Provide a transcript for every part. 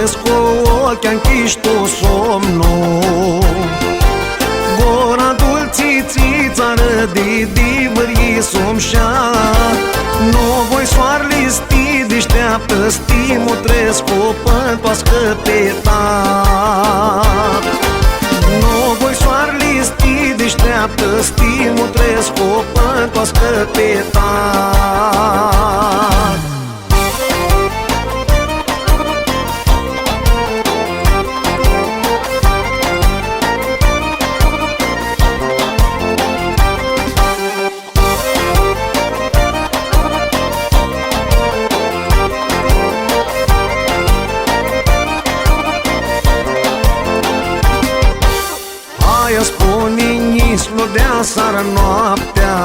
trăiesc cu ochii închiși tu somnul. Gora dulciții țară de divării somșa. Nu voi soarele sti deșteaptă, stimul trăiesc cu pântoască pe tat. Nu voi soarele sti deșteaptă, stimul trăiesc cu pântoască pe tat. Aia spune-ni sludea sară noaptea,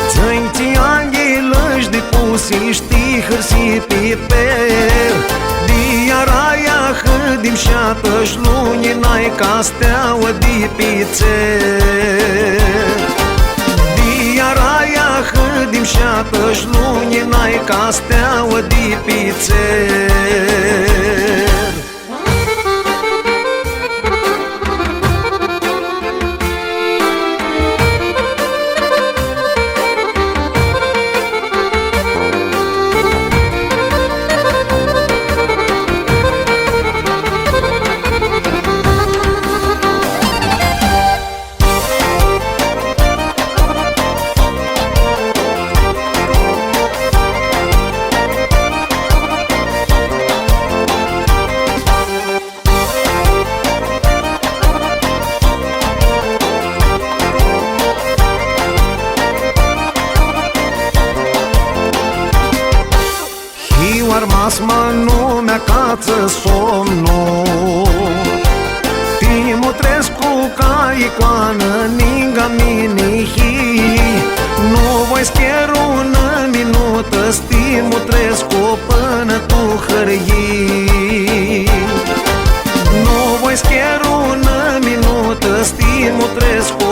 țăinții anghelăși de pusi știi hârsi pe per. Diaraia hâdim și-atăși luni n-ai ca steaua de pe țer. Diaraia hâdim și-atăși luni n-ai ca steaua de pe țer. Armas numea cață somnul, Timu Trescu ca icoană ninga minihi. Nu voi schieru un minută, Timu Trescu până tu hârghi. Nu voi schieru un minută, Timu Trescu